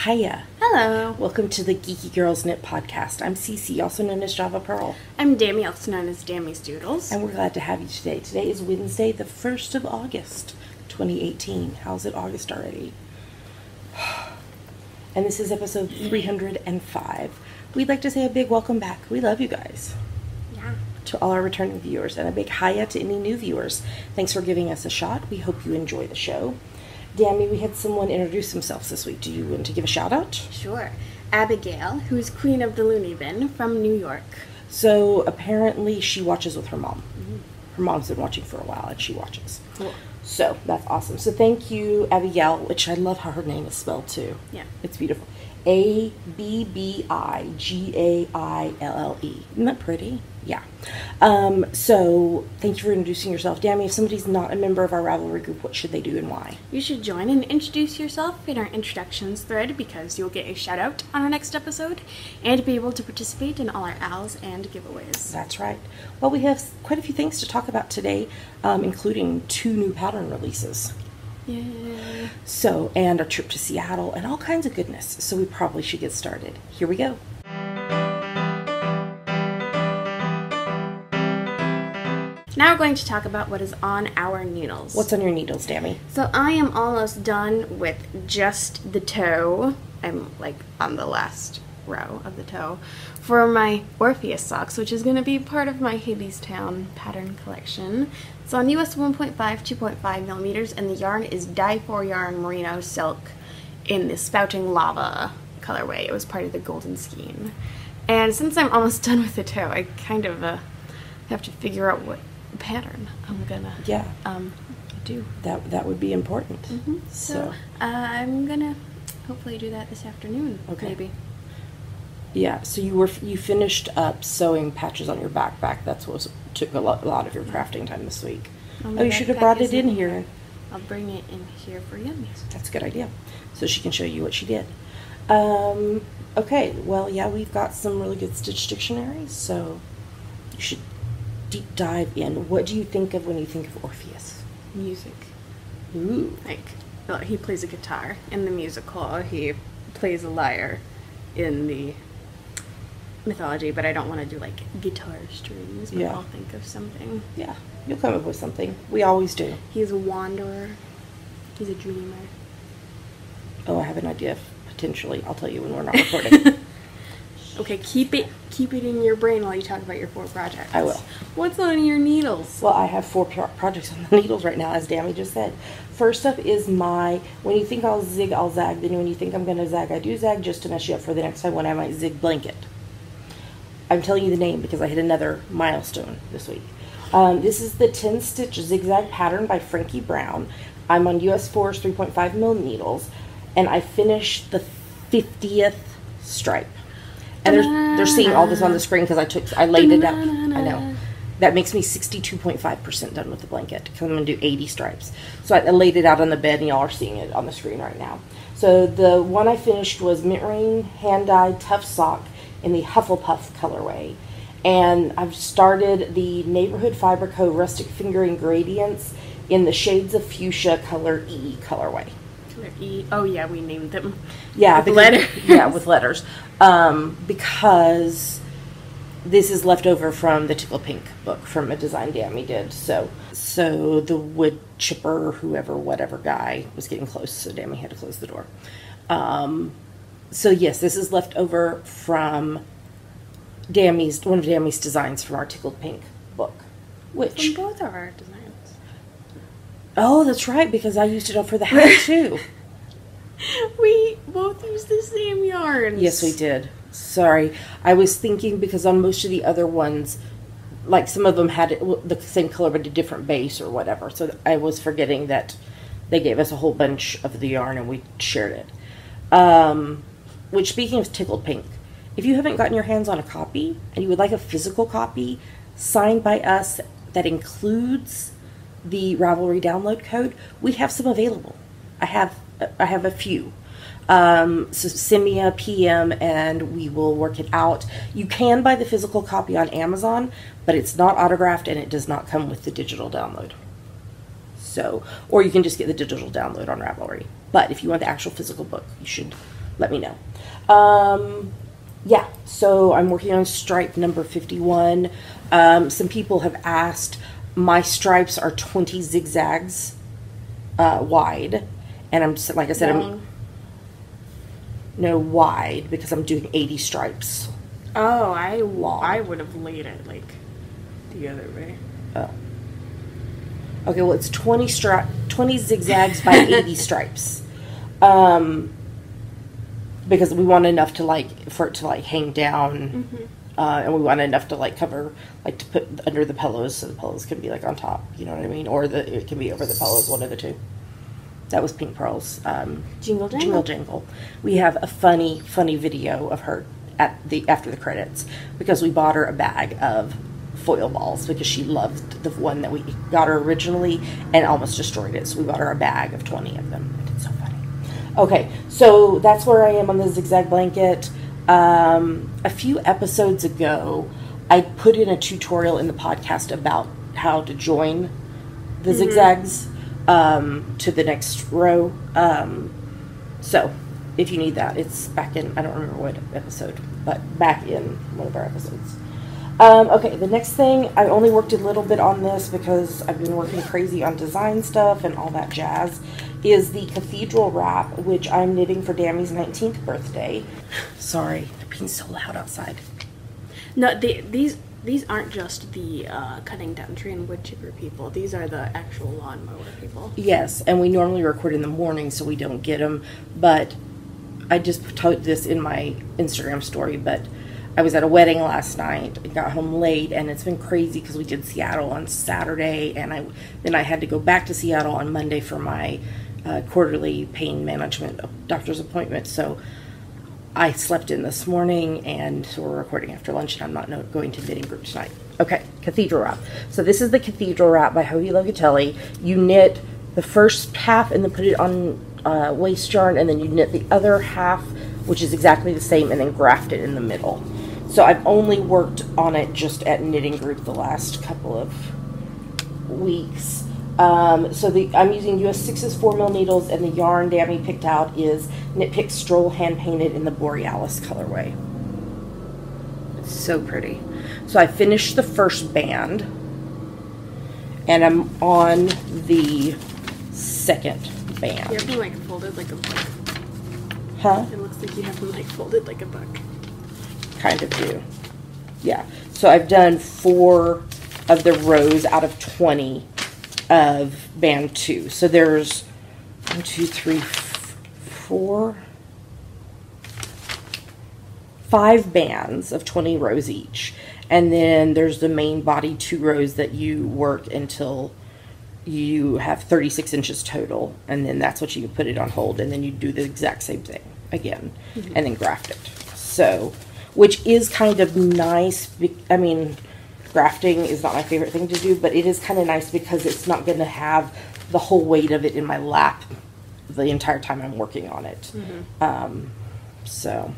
Hiya. Hello. Welcome to the Geeky Girls Knit Podcast. I'm Cece, also known as Java Pearl. I'm Dammy, also known as Dammy's Doodles. And we're glad to have you today. Today is Wednesday, the 1st of August, 2018. How's it August already? And this is episode 305. We'd like to say a big welcome back. We love you guys. Yeah. To all our returning viewers, and a big hiya to any new viewers. Thanks for giving us a shot. We hope you enjoy the show. Dammy, we had someone introduce themselves this week. Do you want to give a shout out? Sure. Abigail, who's Queen of the Looney Bin from New York. So apparently she watches with her mom. Mm-hmm. Her mom's been watching for a while and she watches. Cool. So that's awesome. So thank you, Abigail, which I love how her name is spelled too. Yeah. It's beautiful. Abbigaille. Isn't that pretty? Yeah. So thank you for introducing yourself. Dammy, if somebody's not a member of our Ravelry group, what should they do and why? You should join and introduce yourself in our introductions thread because you'll get a shout out on our next episode and be able to participate in all our owls and giveaways. That's right. Well, we have quite a few things to talk about today, including 2 new pattern releases. Yeah. So, and our trip to Seattle and all kinds of goodness. So we probably should get started. Here we go. Now we're going to talk about what is on our needles. What's on your needles, Dammy? So I am almost done with just the toe. I'm like on the last row of the toe for my Orpheus socks, which is going to be part of my Hadestown pattern collection. It's on US 1.5, 2.5 millimeters, and the yarn is dye-4 yarn merino silk in the spouting lava colorway. It was part of the golden skein. And since I'm almost done with the toe, I kind of have to figure out what pattern I'm gonna do. That would be important. Mm-hmm. So I'm gonna hopefully do that this afternoon. Okay. Maybe. Yeah. So you finished up sewing patches on your backpack. That's what took a lot of your crafting time this week. Well, you should have brought it in here. I'll bring it in here for Yummies. That's a good idea. So she can show you what she did. Okay. Well, yeah, we've got some really good stitch dictionaries, so you should deep dive in. What do you think of when you think of Orpheus? Music. Ooh. Well, he plays a guitar in the musical. He plays a lyre in the mythology, but I don't want to do like guitar strings, but I'll think of something. Yeah, you'll come up with something. We always do. He's a wanderer. He's a dreamer. Oh, I have an idea, potentially. I'll tell you when we're not recording. Okay, keep it in your brain while you talk about your 4 projects. I will. What's on your needles? Well, I have 4 projects on the needles right now, as Dammy just said. First up is when you think I'll zig, I'll zag. Then when you think I'm going to zag, I do zag, just to mess you up for the next time when I might zig blanket. I'm telling you the name because I hit another milestone this week. This is the 10-stitch zigzag pattern by Frankie Brown. I'm on US 4's 3.5 mil needles, and I finished the 50th stripe. And they're seeing all this on the screen because I laid it out. I know. That makes me 62.5% done with the blanket because I'm going to do 80 stripes. So I laid it out on the bed and y'all are seeing it on the screen right now. So the one I finished was Mint Rain hand-dyed tough sock in the Hufflepuff colorway. And I've started the Neighborhood Fiber Co. Rustic Fingering Gradients in the Shades of Fuchsia color E colorway. Oh yeah, we named them. Yeah, with letters. Yeah, with letters. Because this is left over from the Tickle Pink book from a design Dammy did. So the wood chipper, whatever guy was getting close, so Dammy had to close the door. So yes, this is left over from one of Dammy's designs from our Tickled Pink book. From both of our designs. Oh, that's right, because I used it up for the hat too. We both used the same yarns. Yes, we did. Sorry. I was thinking because on most of the other ones, like some of them had the same color but a different base or whatever. So I was forgetting that they gave us a whole bunch of the yarn and we shared it. Which, speaking of Tickled Pink, if you haven't gotten your hands on a copy and you would like a physical copy signed by us that includes the Ravelry download code, we have some available. I have a few. So send me a PM and we will work it out. You can buy the physical copy on Amazon, but it's not autographed and it does not come with the digital download. So, or you can just get the digital download on Ravelry. But if you want the actual physical book, you should let me know. Yeah, so I'm working on stripe number 51. Some people have asked, my stripes are 20 zigzags wide, and I'm, like I said, wide, because I'm doing 80 stripes. Oh, I would have laid it like the other way. Oh. Okay, well, it's 20 zigzags by 80 stripes. Because we want enough to for it to hang down, and we want enough to cover, to put under the pillows, so the pillows can be on top. You know what I mean? Or it can be over the pillows, one of the two. That was Pink Pearl's Jingle Jangle. Jingle Jangle. We have a funny video of her after the credits, because we bought her a bag of foil balls because she loved the one that we got her originally and almost destroyed it. So we bought her a bag of 20 of them. It's so funny. Okay, so that's where I am on the zigzag blanket. A few episodes ago, I put in a tutorial in the podcast about how to join the zigzags to the next row. So if you need that, it's back in, I don't remember what episode, but back in one of our episodes. Okay, the next thing, I only worked a little bit on this because I've been working crazy on design stuff and all that jazz, is the cathedral wrap, which I'm knitting for Dammy's 19th birthday. Sorry, they're being so loud outside. No, these aren't just the cutting down tree and wood chipper people. These are the actual lawnmower people. Yes, and we normally record in the morning so we don't get them, but I just put this in my Instagram story, but I was at a wedding last night. I got home late, and it's been crazy because we did Seattle on Saturday, and then I had to go back to Seattle on Monday for my quarterly pain management doctor's appointment. So I slept in this morning, and so we're recording after lunch, and I'm not going to knitting group tonight. Okay, cathedral wrap. So this is the cathedral wrap by Hoagie Locatelli. You knit the first half and then put it on waist yarn, and then you knit the other half, which is exactly the same, and then graft it in the middle. So I've only worked on it just at knitting group the last couple of weeks. I'm using US 6's 4mm needles, and the yarn Dammy picked out is Knit Pick Stroll hand painted in the Borealis colorway. It's so pretty. So I finished the first band, and I'm on the second band. You have them folded like a book. Huh? It looks like you have them folded like a book. Kind of do. Yeah. So I've done 4 of the rows out of 20 of band 2. So there's 1, 2, 3, 4, 5 bands of 20 rows each. And then there's the main body 2 rows that you work until you have 36 inches total. And then that's what you put it on hold. And then you do the exact same thing again. And then graft it. So, which is kind of nice. I mean, grafting is not my favorite thing to do, but it is kind of nice because it's not going to have the whole weight of it in my lap the entire time I'm working on it. So.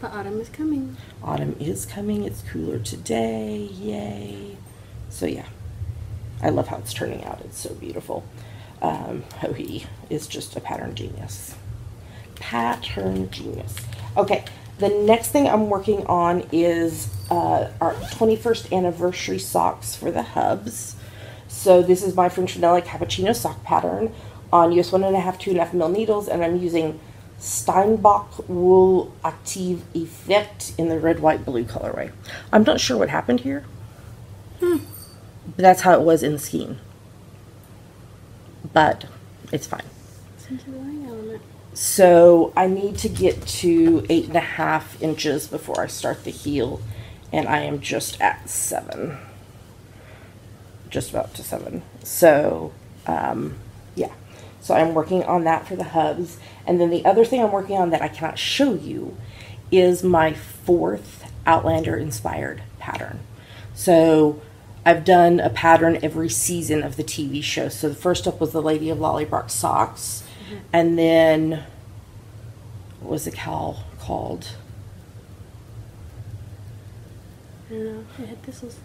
But autumn is coming. Autumn is coming. It's cooler today. Yay. So yeah, I love how it's turning out. It's so beautiful. Hoagie is just a pattern genius. Pattern genius. Okay. The next thing I'm working on is our 21st anniversary socks for the hubs. So this is my French Vanilla Cappuccino sock pattern on US 1.5, 2.5mm needles, and I'm using Steinbach Wool Active Effect in the red, white, blue colorway. I'm not sure what happened here, but that's how it was in the skein. But it's fine. So I need to get to 8.5 inches before I start the heel, and I am just at 7. Just about to 7. So, yeah. So I'm working on that for the hubs. And then the other thing I'm working on that I cannot show you is my 4th Outlander inspired pattern. So I've done a pattern every season of the TV show. So the first up was the Lady of Lollybrock socks. And then, what was the cowl called? I don't know. It had thistles.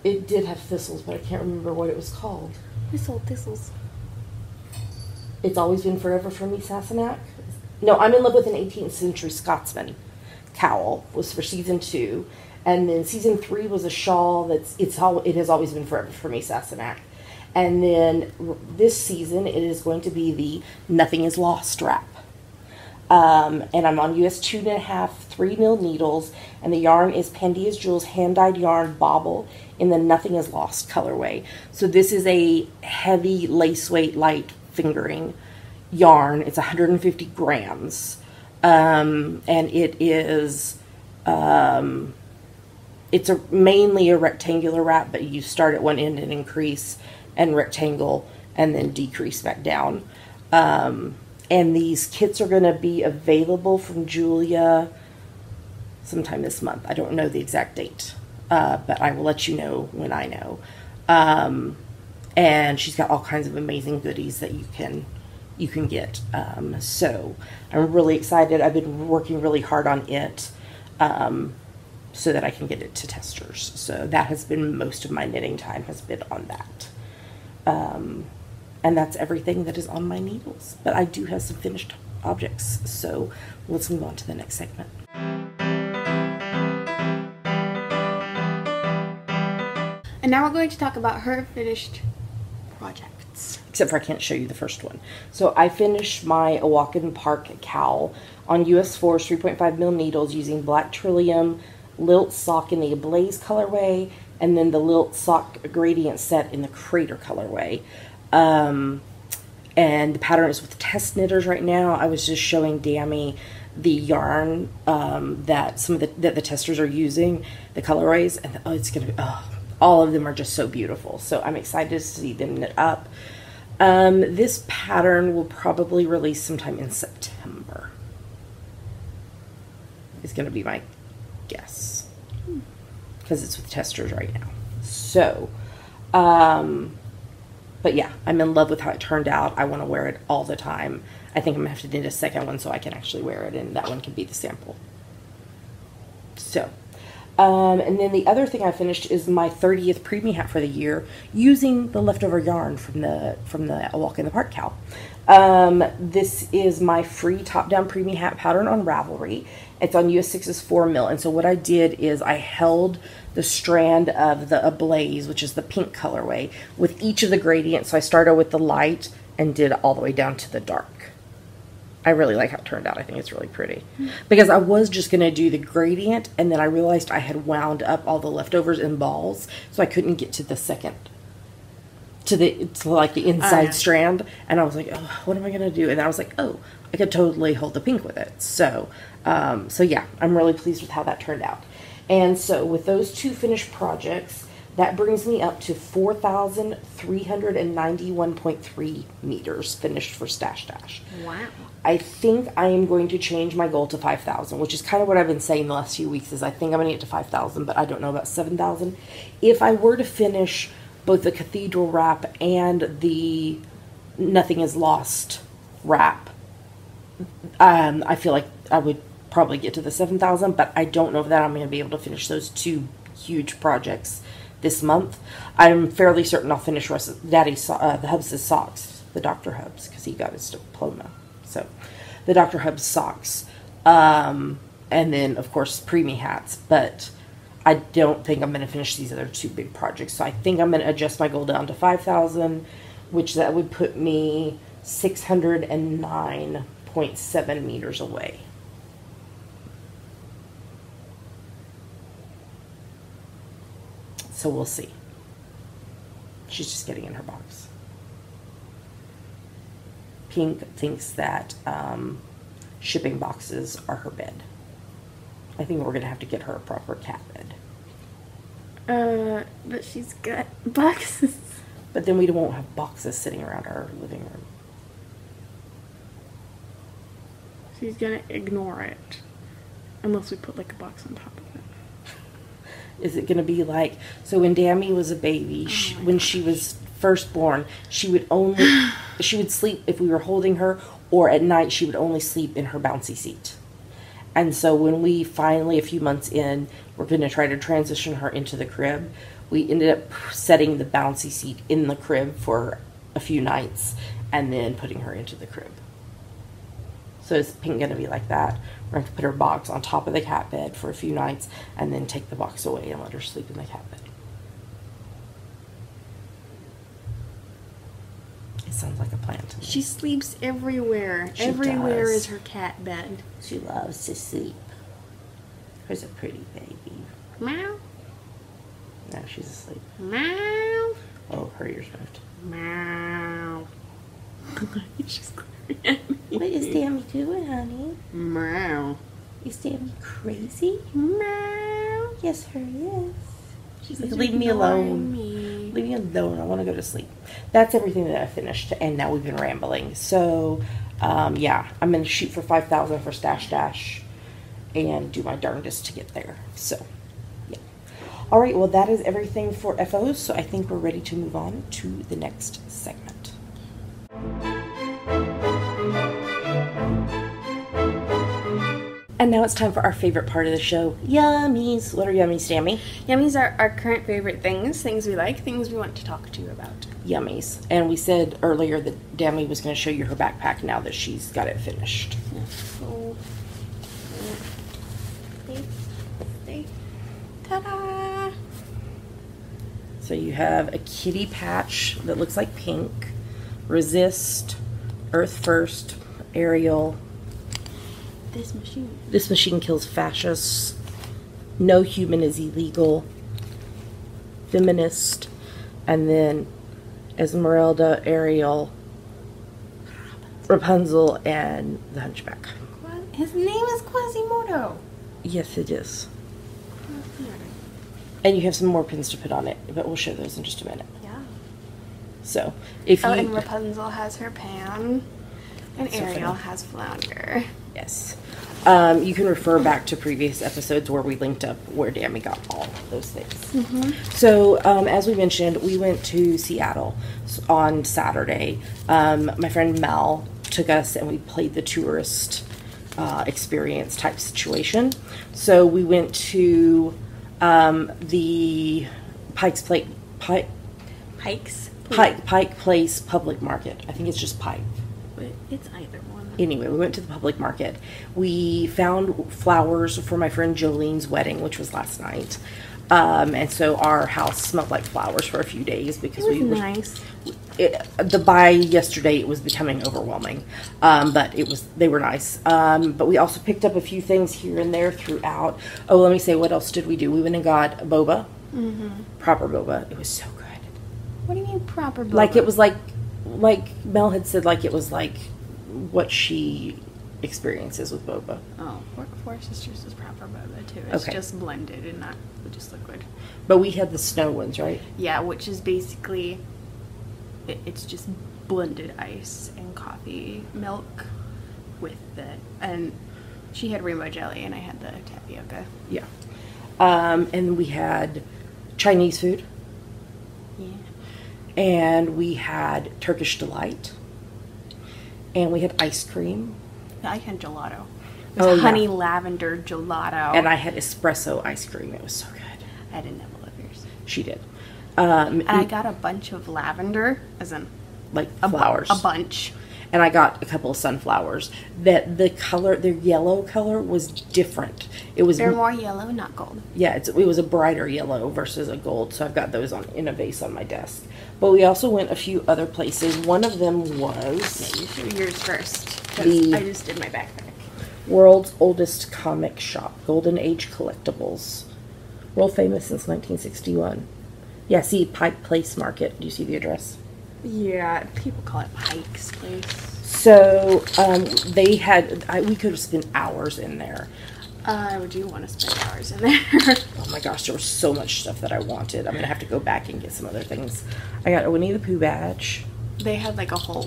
It did have thistles, but I can't remember what it was called. Thistles. It's Always Been Forever for Me, Sassenach? No, I'm in love with an 18th century Scotsman cowl was for season 2. And then season 3 was a shawl it has always been forever for me, Sassenach. And then this season it is going to be the Nothing is Lost wrap. And I'm on US 2.5 3mm needles, and the yarn is Pandia's Jewels hand-dyed yarn bauble in the Nothing is Lost colorway. So this is a heavy lace weight light fingering yarn. It's 150 grams. And it is, it's mainly a rectangular wrap, but you start at one end and increase and rectangle and then decrease back down. And these kits are going to be available from Julia sometime this month. I don't know the exact date, but I will let you know when I know. And she's got all kinds of amazing goodies that you can get. So I'm really excited. I've been working really hard on it so that I can get it to testers. So that has been most of my knitting time has been on that. And that's everything that is on my needles. But I do have some finished objects. So let's move on to the next segment. And now we're going to talk about her finished projects. Except for I can't show you the first one. So I finished my A Walk in the Park cowl on US 4 3.5mm needles using black Trillium lilt sock in the Ablaze colorway, and then the lilt sock gradient set in the Crater colorway. And the pattern is with test knitters right now. I was just showing Dammy the yarn that some of the testers are using, the colorways, and it's gonna be all of them are just so beautiful. So I'm excited to see them knit up. This pattern will probably release sometime in September. Is going to be my guess, because it's with testers right now. So, but yeah, I'm in love with how it turned out. I want to wear it all the time. I think I'm going to have to knit a second one so I can actually wear it, and that one can be the sample. So, and then the other thing I finished is my 30th preemie hat for the year using the leftover yarn from the A Walk in the Park cowl. This is my free top-down preemie hat pattern on Ravelry. It's on US 6's 4mm, and so what I did is I held the strand of the Ablaze, which is the pink colorway, with each of the gradients. So I started with the light and did all the way down to the dark. I really like how it turned out. I think it's really pretty. Because I was just going to do the gradient, and then I realized I had wound up all the leftovers in balls, so I couldn't get to the second, to like the inside strand. And I was like, oh, what am I going to do? And then I was like, oh, I could totally hold the pink with it. So, so yeah, I'm really pleased with how that turned out. And so with those two finished projects, that brings me up to 4,391.3 meters finished for Stash Dash. Wow. I think I am going to change my goal to 5,000, which is kind of what I've been saying the last few weeks, is I think I'm going to get to 5,000, but I don't know about 7,000. If I were to finish both the Cathedral wrap and the Nothing is Lost wrap, I feel like I would probably get to the 7,000, but I don't know that I'm going to be able to finish those two huge projects this month. I'm fairly certain I'll finish the Hubs' socks, the Dr. Hubs, because he got his diploma. So the Dr. Hubs socks, and then of course preemie hats, but I don't think I'm going to finish these other two big projects. So I think I'm going to adjust my goal down to 5,000, which that would put me 609.7 meters away. So we'll see. She's just getting in her box. Pink thinks that shipping boxes are her bed. I think we're going to have to get her a proper cat bed. But she's got boxes. But then we won't have boxes sitting around our living room. She's going to ignore it. Unless we put like a box on top of it. Is it going to be like, so when Dammy was a baby, when she was first born, she would sleep if we were holding her, or at night she would only sleep in her bouncy seat. And so when we finally, a few months in, we're going to try to transition her into the crib, we ended up setting the bouncy seat in the crib for a few nights and then putting her into the crib. So it's pink going to be like that. We're going to put her box on top of the cat bed for a few nights and then take the box away and let her sleep in the cat bed. It sounds like a plan to me. She sleeps everywhere. She Everywhere does. is her cat bed. She loves to sleep. Where's a pretty baby? Meow. No, she's asleep. Meow. Oh, her ears moved. Meow. She's glaring at me. What is Dammy doing, honey? Meow. Is Dammy crazy? Meow. Yes, her is. She's like, She's leave me ignoring alone. me. Leave me alone. I want to go to sleep. That's everything that I finished, and now we've been rambling. So, yeah, I'm going to shoot for 5,000 for Stash Dash and do my darndest to get there. So, yeah. All right, well, that is everything for FOs, so I think we're ready to move on to the next segment. And now it's time for our favorite part of the show, Yummies. What are Yummies, Tammy? Yummies are our current favorite things we like, things we want to talk to you about. Yummies. And we said earlier that Dammy was going to show you her backpack now that she's got it finished. So, ta-da! So you have a kitty patch that looks like pink, resist, earth first, aerial. This machine kills fascists. No human is illegal. Feminist. And then Esmeralda, Ariel, Rapunzel, and the Hunchback. His name is Quasimodo. Yes, it is. And you have some more pins to put on it, but we'll show those in just a minute. Yeah. So, if you... and Rapunzel has her pan, and So Ariel funny. has Flounder. Yes. You can refer back to previous episodes where we linked up where Dammy got all those things. So, as we mentioned, we went to Seattle on Saturday. My friend Mel took us and we played the tourist experience type situation. So we went to the Pike Place Public Market. I think it's just Pike. But it's either one. Anyway, we went to the public market. We found flowers for my friend Jolene's wedding, which was last night. And so our house smelled like flowers for a few days because It was nice. By yesterday it was becoming overwhelming. But they were nice. But we also picked up a few things here and there throughout. Oh, let me say, what else did we do? We went and got boba. Proper boba. It was so good. What do you mean proper boba? Like it was like Mel had said, like it was like what she experiences with boba. Oh, Four Sisters is proper boba too. It's Okay. just blended and not just liquid. But we had the snow ones, right? Yeah, which is basically, it's just blended ice and coffee milk with and she had rainbow jelly and I had the tapioca. Yeah. And we had Chinese food. Yeah. And we had Turkish Delight. And we had ice cream. I had gelato. It was honey lavender gelato. And I had espresso ice cream. It was so good. I didn't have of yours. She did. And I got a bunch of lavender, as in like flowers. A bunch. And I got a couple of sunflowers. That the color, their yellow color was different. They're more yellow, not gold. Yeah, it was a brighter yellow versus a gold. So I've got those in a vase on my desk. But we also went a few other places. One of them was... Yeah, you show yours first. Because I just did my backpack. World's oldest comic shop. Golden Age Collectibles. World famous since 1961. Yeah, see, Pike Place Market. Do you see the address? Yeah, people call it Pike's Place. So, they had... we could have spent hours in there. Would you want to spend hours in there? Oh my gosh, there was so much stuff that I wanted. I'm going to have to go back and get some other things. I got a Winnie the Pooh badge. They had like a whole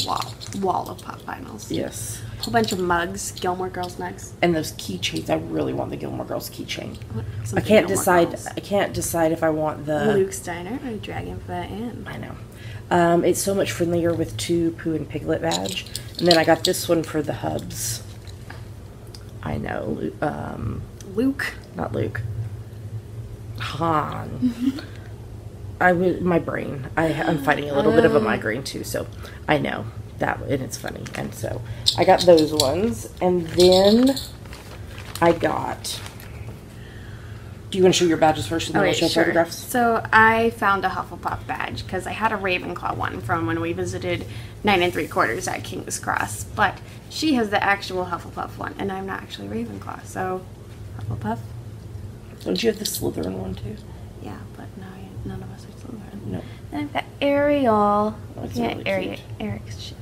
wall of pop vinyls. Yes. A whole bunch of mugs, Gilmore Girls mugs. And those keychains. I really want the Gilmore Girls keychain. I can't decide if I want the... Luke Steiner or Dragonfly Inn. I know. It's so much friendlier with two Pooh and Piglet badge. And then I got this one for the hubs. I know. Luke. Not Luke. Han. my brain. I'm fighting a little bit of a migraine too, so I know and it's funny. And so I got those ones. And then I got... Do you want to show your badges first and then we'll show photographs? So I found a Hufflepuff badge because I had a Ravenclaw one from when we visited 9 3/4 at King's Cross. But she has the actual Hufflepuff one, and I'm not actually Ravenclaw, so Hufflepuff. Don't you have the Slytherin one too? Yeah, but none of us are Slytherin. No. Then I've got Ariel. That's Yeah, really cute. Eric's ship.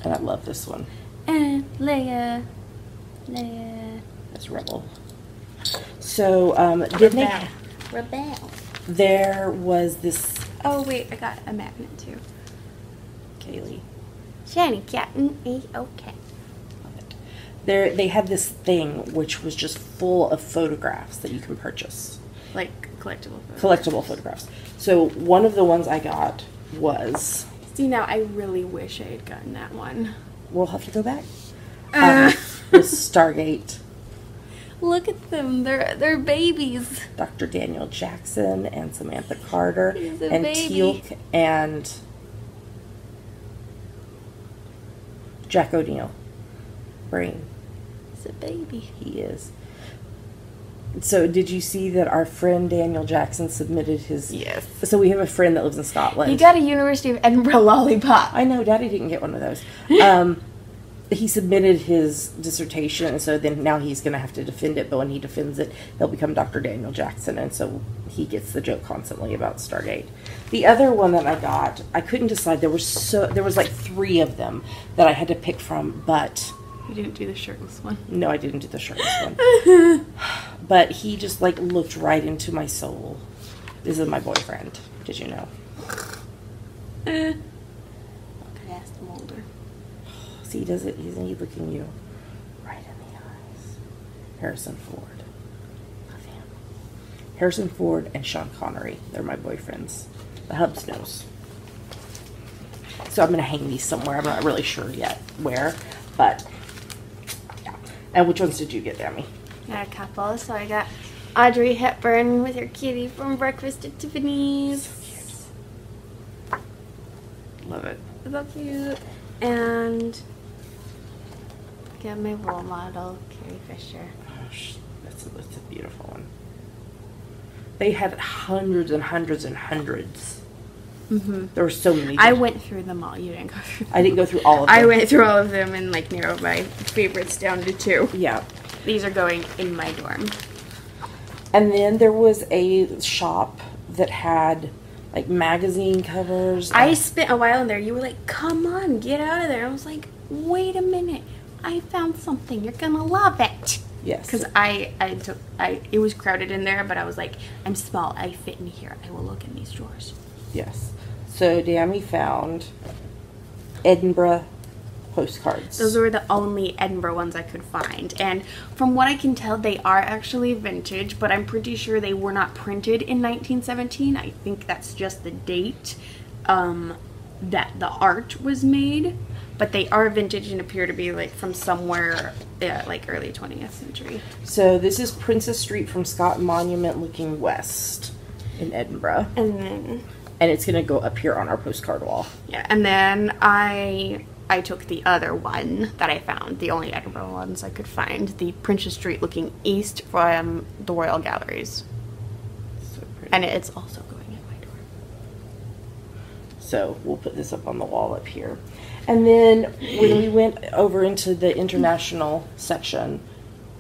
And I love this one. And Leia. That's Rebel. So, didn't they... Rebel. There was this... Oh, wait, I got a magnet, too. Kaylee. Shiny Captain A-OK. Love it. They had this thing which was just full of photographs that you can purchase. Like collectible photographs. Collectible photographs. So, one of the ones I got was... See, now I really wish I had gotten that one. We'll have to go back. Was Stargate. Look at them. They're babies. Dr. Daniel Jackson and Samantha Carter He's a and baby. Teal'c and Jack O'Neill. Brain. He's a baby. He is. So did you see that our friend Daniel Jackson submitted his... Yes. So we have a friend that lives in Scotland. He got a University of Edinburgh lollipop. I know, Daddy didn't get one of those. He submitted his dissertation, and so then now he's going to have to defend it, but when he defends it, he'll become Dr. Daniel Jackson, and so he gets the joke constantly about Stargate. The other one that I got, I couldn't decide. There was like 3 of them that I had to pick from, but... You didn't do the shirtless one. No, I didn't do the shirtless one. But he just, like, looked right into my soul. This is my boyfriend. Did you know? I asked him older. See, isn't he looking you right in the eyes? Harrison Ford. Love him. Harrison Ford and Sean Connery. They're my boyfriends. The Hubs knows. So I'm going to hang these somewhere. I'm not really sure yet where, but yeah. And which ones did you get, Dami? I got a couple. So I got Audrey Hepburn with her kitty from Breakfast at Tiffany's. So cute. Love it. So cute. And got my role model, Carrie Fisher. Gosh, that's a beautiful one. They had hundreds and hundreds and hundreds. Mm-hmm. There were so many. I went through them all. You didn't go through them. I didn't go through all of them. I went through all of them and like narrowed my favorites down to 2. Yeah. These are going in my dorm. And then there was a shop that had like magazine covers. I spent a while in there. You were like, come on, get out of there. I was like, wait a minute. I found something. You're going to love it. Yes. Because it was crowded in there, but I was like, I'm small. I fit in here. I will look in these drawers. Yes. So Dami found Edinburgh postcards. Those were the only Edinburgh ones I could find. And from what I can tell, they are actually vintage, but I'm pretty sure they were not printed in 1917. I think that's just the date that the art was made. But they are vintage and appear to be like from somewhere like early 20th century. So this is Princess Street from Scott Monument looking west in Edinburgh. And it's going to go up here on our postcard wall. Yeah, and then I took the other one that I found, the only Edinburgh ones I could find, the Princess Street looking east from the Royal Galleries. So pretty. And it's also going in my door. So we'll put this up on the wall up here. And then when we went over into the international section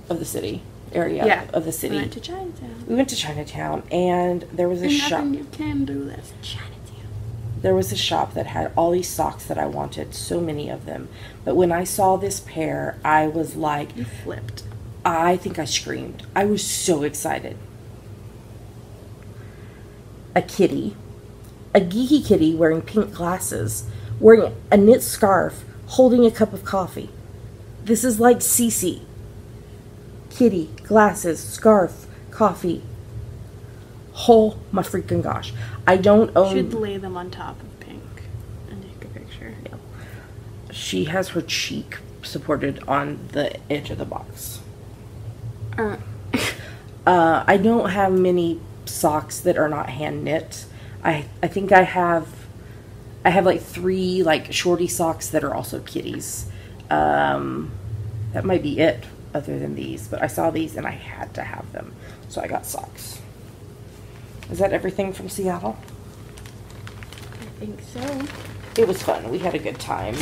of the city, area of the city. We went to Chinatown. We went to Chinatown, and there was a shop. Nothing you can do, that's Chinatown. There was a shop that had all these socks that I wanted, so many of them. But when I saw this pair, I was like... You flipped. I think I screamed. I was so excited. A kitty. A geeky kitty wearing pink glasses, wearing a knit scarf, holding a cup of coffee. This is like Cece. Kitty, glasses, scarf, coffee. Oh my freaking gosh. I don't own... You should lay them on top of pink and take a picture. Yeah. She has her cheek supported on the edge of the box. I don't have many socks that are not hand knit. I think I have I have like 3 like shorty socks that are also kitties. That might be it other than these, but I saw these and I had to have them, so I got socks. Is that everything from Seattle? I think so. It was fun. We had a good time.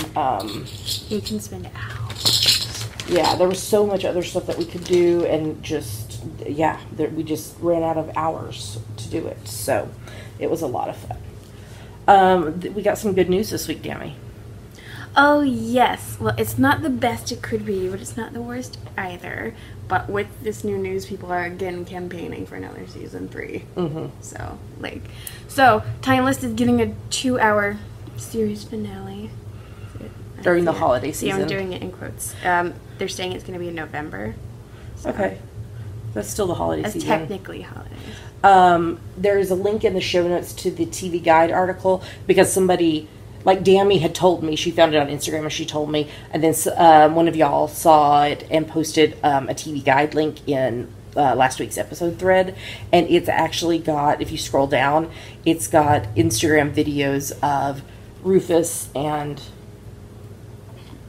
You can spend hours. Yeah, there was so much other stuff that we could do, and just, yeah, we just ran out of hours to do it. So it was a lot of fun. We got some good news this week, Dammy. Oh, yes. Well, it's not the best it could be, but it's not the worst either. But with this new news, people are again campaigning for another season 3. Mm-hmm. So Timeless is getting a 2-hour series finale. During the holiday season. Yeah, I'm doing it in quotes. They're saying it's going to be in November. So Okay. That's still the holiday that's season. technically holidays. There is a link in the show notes to the TV Guide article, because somebody, like Dammy had told me, she found it on Instagram and she told me, and then one of y'all saw it and posted a TV Guide link in last week's episode thread, and it's actually got, if you scroll down, it's got Instagram videos of Rufus and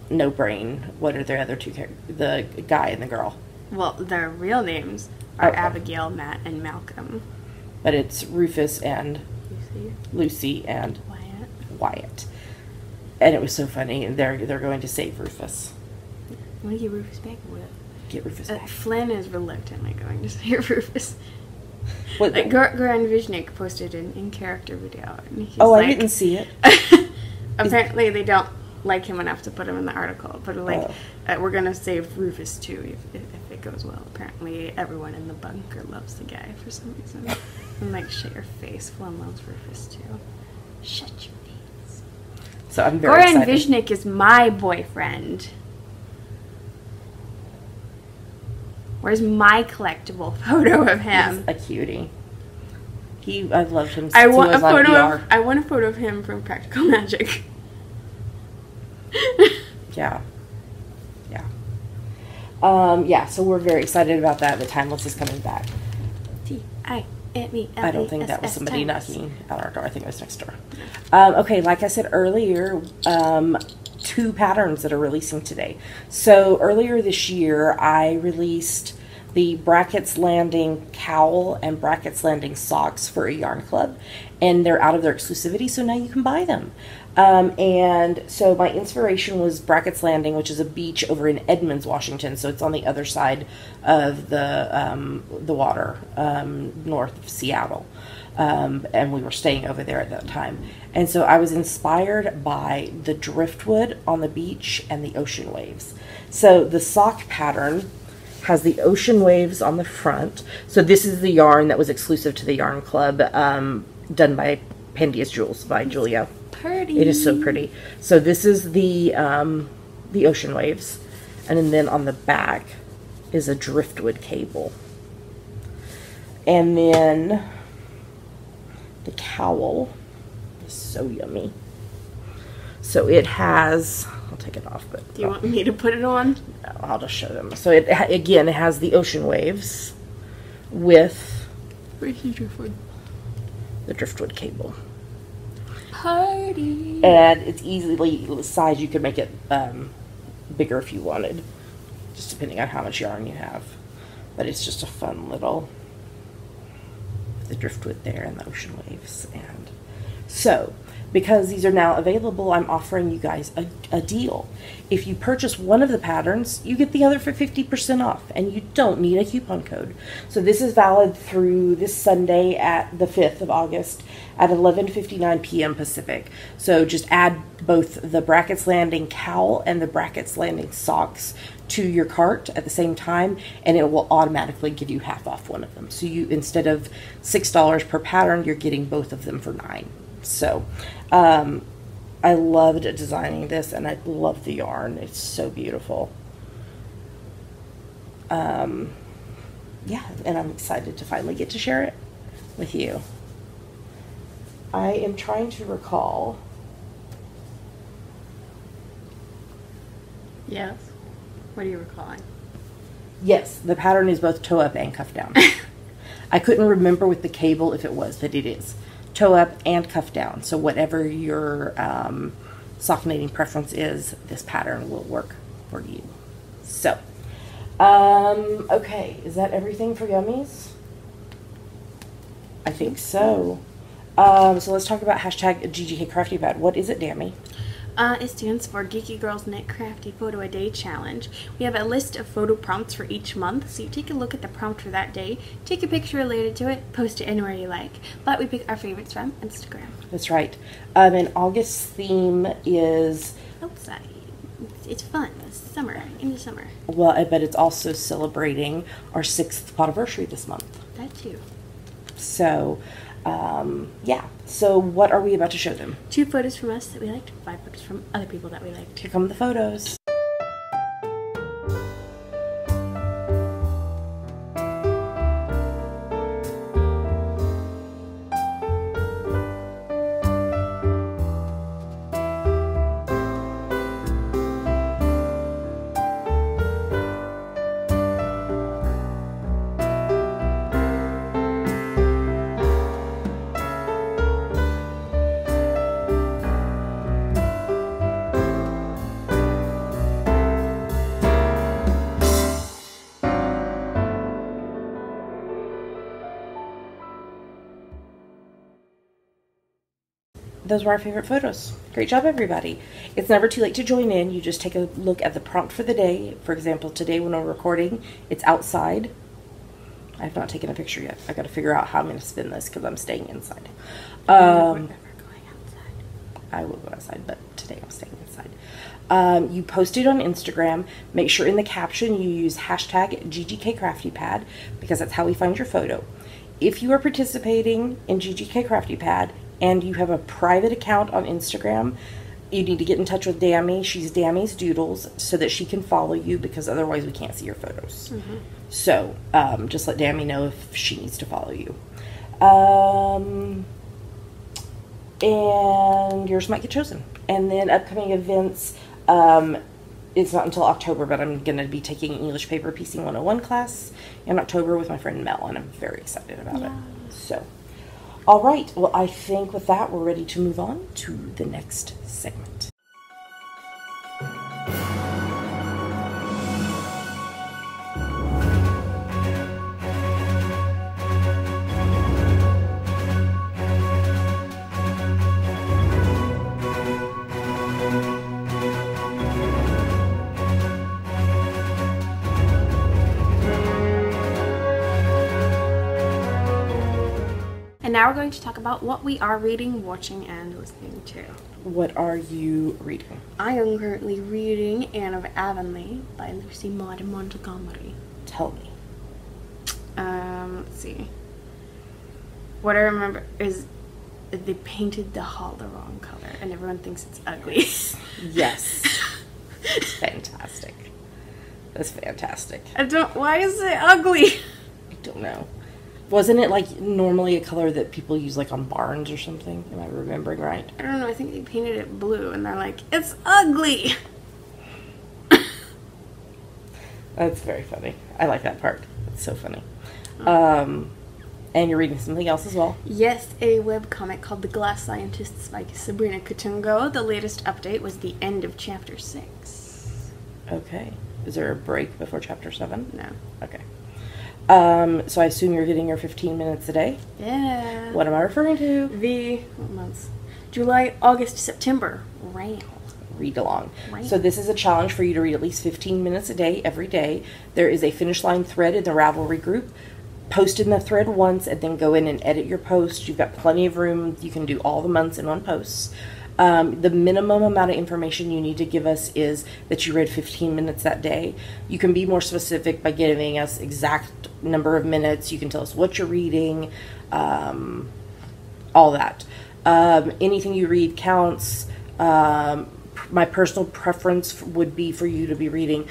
No Brain. What are their other 2 characters? The guy and the girl. Well, their real names are Okay. Abigail, Matt, and Malcolm. But it's Rufus and Lucy, Lucy and Wyatt. Wyatt. And it was so funny. And they're going to save Rufus. I want to get Rufus back. Get Rufus back. Flynn is reluctantly going to save Rufus. What, Like, Goran Viznik posted an in-character video. And he's I didn't see it. Apparently they don't like him enough to put him in the article. But like, we're going to save Rufus too if it goes well. Apparently everyone in the bunker loves the guy for some reason. I'm like, shut your face. Flynn loves Rufus too. Shut your face. So I'm very Goran excited. Viznik is my boyfriend. Where's my collectible photo of him? He's a cutie. I've loved him since I he want was a on photo VR. of I want a photo of him from Practical Magic. Yeah. Yeah. So we're very excited about that. The Timeless is coming back. T-I-M-E-L-E-S-S I don't think that was somebody Timeless. knocking at our door. I think it was next door. Okay, like I said earlier, 2 patterns that are releasing today. So earlier this year, I released the Brackets Landing cowl and Brackets Landing socks for a yarn club, and they're out of their exclusivity, so now you can buy them. And so my inspiration was Brackets Landing, which is a beach over in Edmonds, Washington. So it's on the other side of the water, north of Seattle. And we were staying over there at that time. And so I was inspired by the driftwood on the beach and the ocean waves. So the sock pattern has the ocean waves on the front. So this is the yarn that was exclusive to the yarn club, done by Pandia's Jewels by Julia. Pretty. It is so pretty. So this is the ocean waves, and then on the back is a driftwood cable, and then the cowl is so yummy. So it has, I'll take it off, but Do you want me to put it on? no, I'll just show them. So it again, it has the ocean waves with Where's the driftwood? the driftwood cable. Party. And it's easily sized. You could make it bigger if you wanted, just depending on how much yarn you have. But it's just a fun little, the driftwood there and the ocean waves. And so, because these are now available, I'm offering you guys a deal. If you purchase one of the patterns, you get the other for 50% off, and you don't need a coupon code. So this is valid through this Sunday at the 5th of August at 11:59 p.m. Pacific. So just add both the Brackets Landing cowl and the Brackets Landing socks to your cart at the same time, and it will automatically give you half off one of them. So you, instead of $6 per pattern, you're getting both of them for $9. So I loved designing this, and I love the yarn. It's so beautiful. Yeah, and I'm excited to finally get to share it with you. I am trying to recall. Yes. What are you recalling? Yes, the pattern is both toe up and cuff down. I couldn't remember with the cable if it was, but it is toe up and cuff down. So whatever your sock knitting preference is, this pattern will work for you. So, okay, is that everything for Yummies? I think so. So let's talk about hashtag GGK Crafty Pad. What is it, Dammy? It stands for Geeky Girls Knit Crafty Photo a Day Challenge. We have a list of photo prompts for each month, so you take a look at the prompt for that day, take a picture related to it, post it anywhere you like. But we pick our favorites from Instagram. That's right. And August's theme is... outside. It's fun. It's summer. Into summer. Well, I bet it's also celebrating our 6th anniversary this month. That too. So, yeah. So what are we about to show them? 2 photos from us that we liked, 5 photos from other people that we liked. Here come the photos. Those were our favorite photos. Great job, everybody. It's never too late to join in. You just take a look at the prompt for the day. For example, today when we're recording, it's outside. I have not taken a picture yet. I got to figure out how I'm going to spin this because I'm staying inside. I will go outside, but today I'm staying inside. You post it on Instagram. Make sure in the caption you use hashtag GGK Crafty Pad because that's how we find your photo. If you are participating in GGK Crafty Pad and you have a private account on Instagram, you need to get in touch with Dammy. She's Dammy's Doodles so that she can follow you because otherwise we can't see your photos. Mm-hmm. So just let Dammy know if she needs to follow you. And yours might get chosen. And then upcoming events, it's not until October, but I'm going to be taking English Paper Piecing 101 class in October with my friend Mel, and I'm very excited about it. So, all right. Well, I think with that, we're ready to move on to the next segment. Now we're going to talk about what we are reading, watching, and listening to. What are you reading? I am currently reading Anne of Avonlea by Lucy Maud Montgomery. Tell me. Let's see. What I remember is they painted the hall the wrong color, and everyone thinks it's ugly. Yes. Fantastic. That's fantastic. Why is it ugly? I don't know. Wasn't it like normally a color that people use like on barns or something? Am I remembering right? I don't know. I think they painted it blue and they're like, it's ugly. That's very funny. I like that part. It's so funny. And you're reading something else as well? Yes, a webcomic called The Glass Scientists by Sabrina Kutungo. The latest update was the end of chapter 6. Okay. Is there a break before chapter 7? No. Okay. So I assume you're getting your 15 minutes a day? Yeah. What am I referring to? What months? July, August, September. Read along. So this is a challenge for you to read at least 15 minutes a day, every day. There is a finish line thread in the Ravelry group. Post in the thread once and then go in and edit your post. You've got plenty of room. You can do all the months in one post. The minimum amount of information you need to give us is that you read 15 minutes that day. You can be more specific by giving us exact number of minutes. You can tell us what you're reading, all that. Anything you read counts. My personal preference would be for you to be reading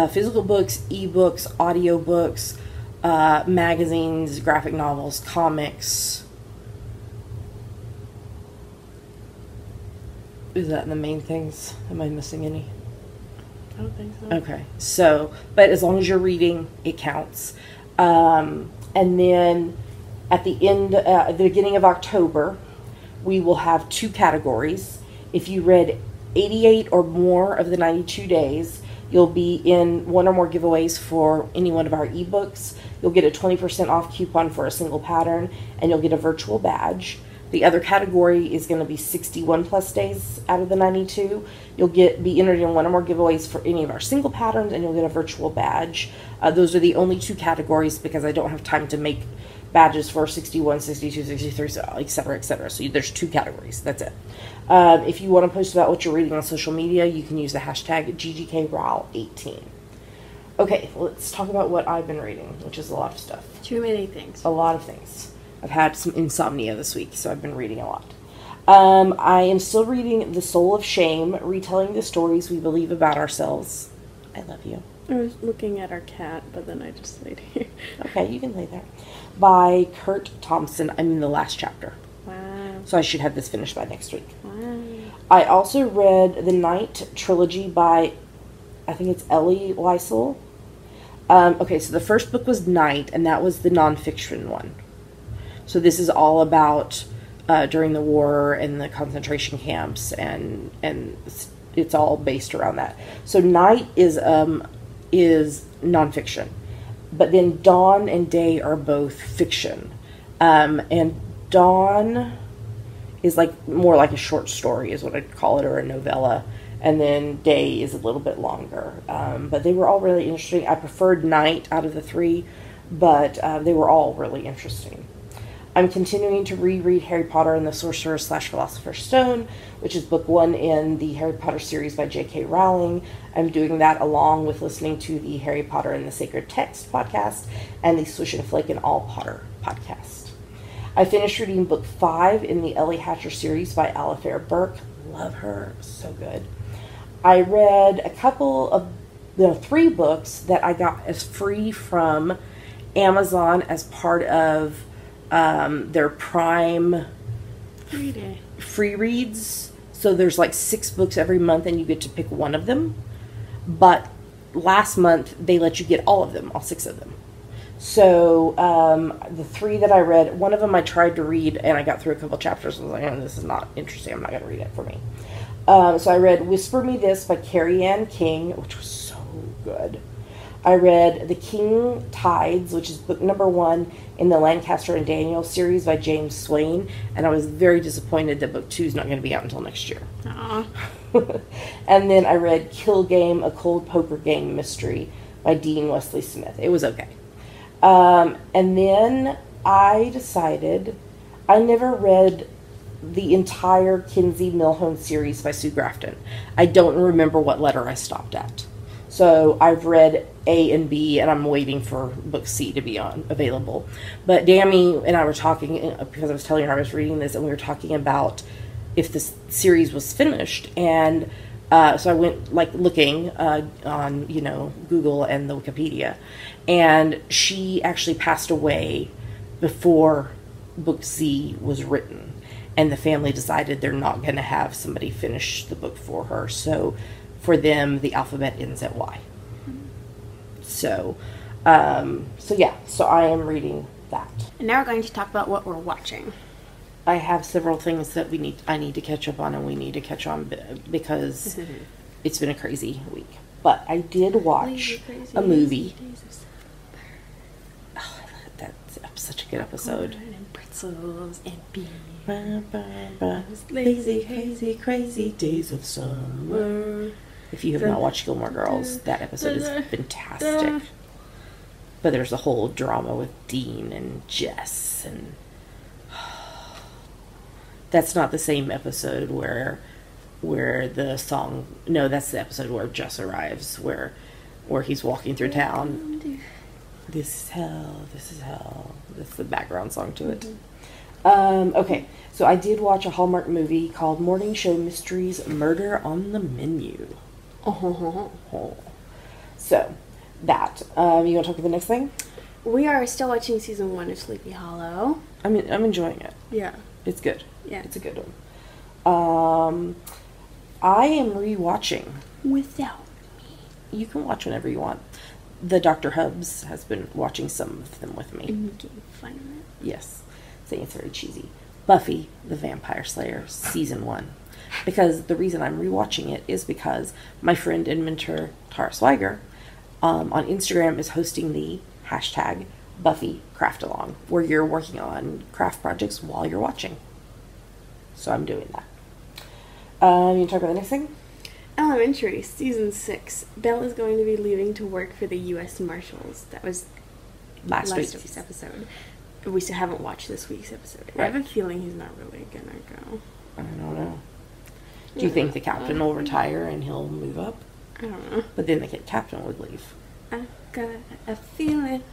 physical books, ebooks, audiobooks, magazines, graphic novels, comics. Is that the main things? Am I missing any? I don't think so. Okay. So, but as long as you're reading, it counts. And then At the beginning of October, we will have 2 categories. If you read 88 or more of the 92 days, you'll be in one or more giveaways for any one of our ebooks. You'll get a 20% off coupon for a single pattern, and you'll get a virtual badge. The other category is going to be 61 plus days out of the 92. You'll be entered in one or more giveaways for any of our single patterns, and you'll get a virtual badge. Those are the only 2 categories because I don't have time to make badges for 61, 62, 63, et cetera, et cetera. So there's 2 categories. That's it. If you want to post about what you're reading on social media, you can use the hashtag GGKRAL18. Okay, let's talk about what I've been reading, which is a lot of stuff. Too many things. A lot of things. I've had some insomnia this week, so I've been reading a lot. I am still reading The Soul of Shame, retelling the stories we believe about ourselves. I love you. I was looking at our cat, but then I just laid here. Okay, you can lay there. By Kurt Thompson. I'm in the last chapter. Wow. So I should have this finished by next week. Wow. I also read the Night trilogy by, I think it's Ellie Weissel. Okay, so the first book was Night, and that was the nonfiction one. So this is all about during the war and the concentration camps, and it's all based around that. So Night is nonfiction, but then Dawn and Day are both fiction, and Dawn is more like a short story is what I'd call it, or a novella, and then Day is a little bit longer. But they were all really interesting. I preferred Night out of the 3, but they were all really interesting. I'm continuing to reread Harry Potter and the Sorcerer/Philosopher's Stone, which is book 1 in the Harry Potter series by J.K. Rowling. I'm doing that along with listening to the Harry Potter and the Sacred Text podcast and the Swish and Flake and All Potter podcast. I finished reading book 5 in the Ellie Hatcher series by Alifair Burke. Love her. So good. I read a couple of the 3 books that I got as free from Amazon as part of their Prime free reads. So there's 6 books every month and you get to pick one of them. But last month they let you get all of them, all 6 of them. So the 3 that I read, one of them I tried to read and I got through a couple chapters and was like, this is not interesting, I'm not going to read it for me. So I read Whisper Me This by Carrie Ann King, which was so good. I read The King Tides, which is book number 1 in the Lancaster and Daniel series by James Swain, and I was very disappointed that book 2 is not going to be out until next year. Aww. And then I read Kill Game, a Cold Poker Game Mystery by Dean Wesley Smith. It was okay. And then I decided I never read the entire Kinsey Millhone series by Sue Grafton. I don't remember what letter I stopped at. So I've read A and B, and I'm waiting for book C to be available. But Dammy and I were talking, because I was telling her I was reading this, and we were talking about if this series was finished. And so I went looking on Google and the Wikipedia, and she actually passed away before book C was written, and the family decided they're not going to have somebody finish the book for her. So for them, the alphabet ends at Y. So yeah, so I am reading that. And now we're going to talk about what we're watching. I have several things that I need to catch up on, and we need to catch on because it's been a crazy week. But I did watch a movie. Oh, that's such a good episode. Corn and pretzels and beans. Lazy, hazy, crazy days of summer. If you have not watched Gilmore Girls, that episode is fantastic. But there's a whole drama with Dean and Jess, and that's not the same episode where the song. No, that's the episode where Jess arrives, where he's walking through town. This is hell. This is hell. That's the background song to it. Okay, so I did watch a Hallmark movie called Morning Show Mysteries: Murder on the Menu. So that you want to talk about the next thing? We are still watching season 1 of Sleepy Hollow. I'm enjoying it. Yeah, it's good. Yeah, it's a good one. I am rewatching Without Me. You can watch whenever you want. the Dr. Hubs has been watching some of them with me. And making fun of it. Yes, saying it's very cheesy. Buffy the Vampire Slayer, season 1. Because the reason I'm rewatching it is because my friend and mentor Tara Swiger on Instagram is hosting the hashtag Buffy Craft Along, where you're working on craft projects while you're watching. So I'm doing that. You talk about the next thing? Elementary, season 6. Belle is going to be leaving to work for the U.S. Marshals. That was last week's episode. We still haven't watched this week's episode. Right. I have a feeling he's not really gonna go. I don't know. Do you think the captain will retire and he'll move up? I don't know. But then the captain would leave. I got a feeling.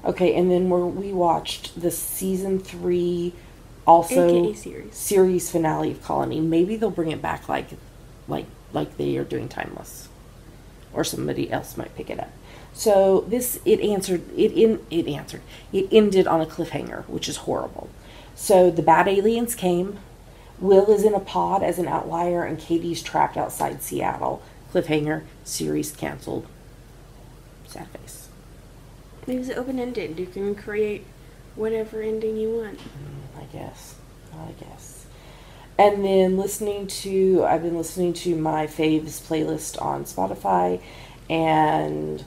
Okay, and then we watched the season 3, also AKA series finale of Colony. Maybe they'll bring it back like they are doing Timeless, or somebody else might pick it up. So it ended on a cliffhanger, which is horrible. So the bad aliens came. Will is in a pod as an outlier, and Katie's trapped outside Seattle. Cliffhanger, series canceled. Sad face. It was open-ended. You can create whatever ending you want. I guess. And then I've been listening to my faves playlist on Spotify, and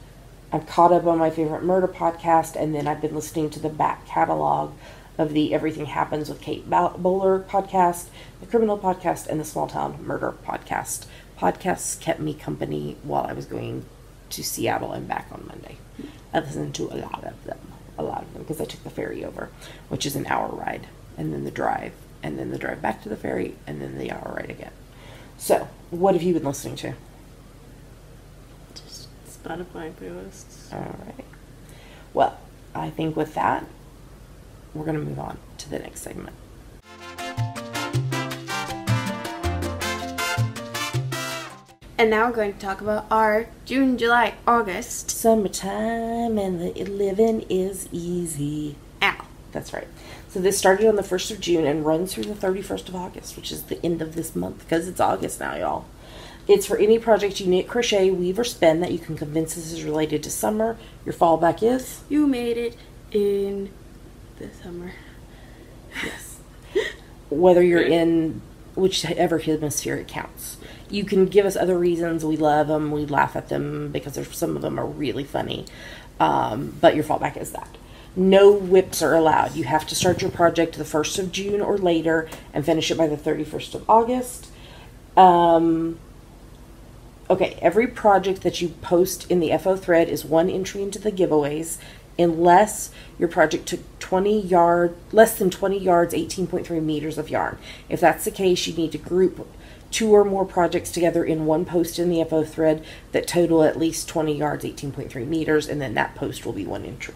I'm caught up on my favorite murder podcast, and then I've been listening to the back catalog of the Everything Happens with Kate Bowler podcast, the Criminal podcast, and the Small Town Murder podcast. Podcasts kept me company while I was going to Seattle and back on Monday. I listened to a lot of them, because I took the ferry over, which is an hour ride, and then the drive back to the ferry, and then the hour ride again. So, what have you been listening to? Just Spotify playlists. All right. Well, I think with that, we're going to move on to the next segment. And now we're going to talk about our June, July, August. Summertime and the living is easy. Ow. That's right. So this started on the 1st of June and runs through the 31st of August, which is the end of this month, because it's August now, y'all. It's for any project you knit, crochet, weave, or spin that you can convince this is related to summer. Your fallback is? You made it in the summer. Yes. Whether you're in whichever hemisphere it counts. You can give us other reasons. We love them. We laugh at them because some of them are really funny. But your fallback is that. No whips are allowed. You have to start your project the 1st of June or later and finish it by the 31st of August. Okay, every project that you post in the FO thread is one entry into the giveaways, unless your project took less than 20 yards, 18.3 meters of yarn. If that's the case, you need to group 2 or more projects together in one post in the FO thread that total at least 20 yards, 18.3 meters, and then that post will be one entry.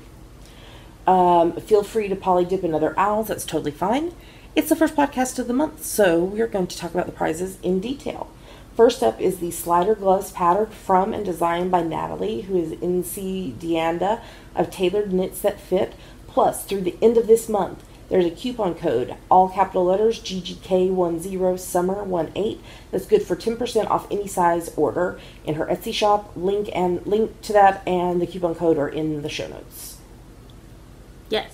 Feel free to poly dip in other owls. That's totally fine. It's the first podcast of the month, so we're going to talk about the prizes in detail. First up is the slider gloves pattern from and designed by Natalie, who is NC Deanda of Tailored Knits That Fit. Plus, through the end of this month, there's a coupon code, all capital letters, GGK10 Summer 18. That's good for 10% off any size order in her Etsy shop. Link to that and the coupon code are in the show notes. Yes.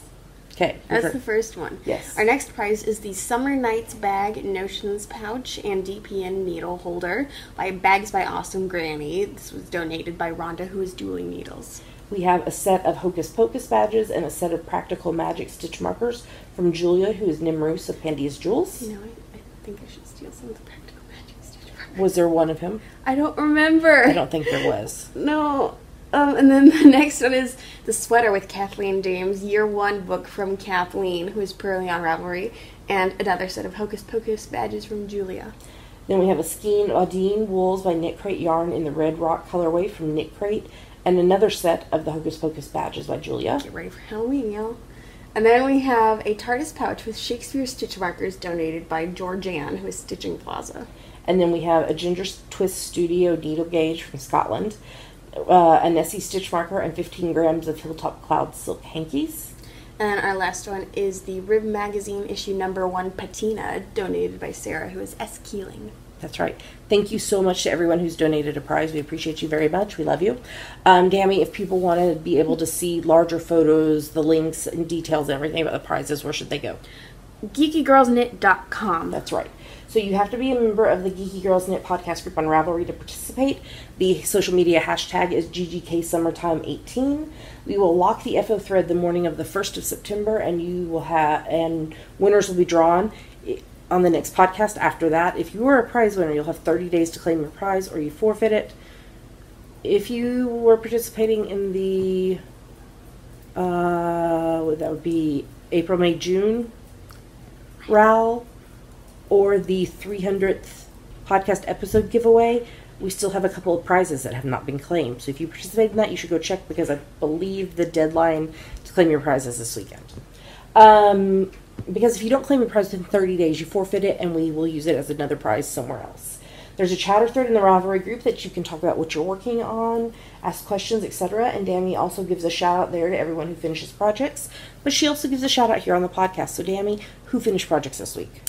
Okay. That's the first one. Yes. Our next prize is the Summer Nights Bag Notions Pouch and DPN Needle Holder by Bags by Awesome Granny. This was donated by Rhonda, who is dueling needles. We have a set of Hocus Pocus badges and a set of Practical Magic stitch markers from Julia, who is Nimrus of Pandy's Jewels. You know, I think I should steal some of the Practical Magic stitch markers. Was there one of him? I don't remember. I don't think there was. No. And then the next one is The Sweater with Kathleen James, Year 1 book from Kathleen, who is purely on Ravelry, and another set of Hocus Pocus badges from Julia. Then we have a Skein Audine Wools by Knit Crate Yarn in the Red Rock colorway from Knit Crate, and another set of the Hocus Pocus badges by Julia. Get ready for Halloween, y'all. And then we have a TARDIS pouch with Shakespeare stitch markers donated by Georgianne, who is Stitching Plaza. And then we have a Ginger Twist Studio needle gauge from Scotland, a Nessie stitch marker, and 15 grams of Hilltop Cloud silk hankies. And our last one is the Rib Magazine issue number 1 patina, donated by Sarah, who is S. Keeling. That's right. Thank you so much to everyone who's donated a prize. We appreciate you very much. We love you. Dammy, if people want to be able to see larger photos, the links and details and everything about the prizes, where should they go? GeekyGirlsKnit.com. That's right. So you have to be a member of the Geeky Girls Knit podcast group on Ravelry to participate. The social media hashtag is GGKSummertime18. We will lock the FO thread the morning of the 1st of September, and winners will be drawn on the next podcast after that. If you are a prize winner, you'll have 30 days to claim your prize, or you forfeit it. If you were participating in the that would be April, May, June RAL, or the 300th podcast episode giveaway, we still have a couple of prizes that have not been claimed. So if you participate in that, you should go check, because I believe the deadline to claim your prizes this weekend. Because if you don't claim your prize within 30 days, you forfeit it, and we will use it as another prize somewhere else. There's a chatter thread in the Ravelry group that you can talk about what you're working on, ask questions, etc. And Dammy also gives a shout out there to everyone who finishes projects, but she also gives a shout out here on the podcast. So Dammy, who finished projects this week?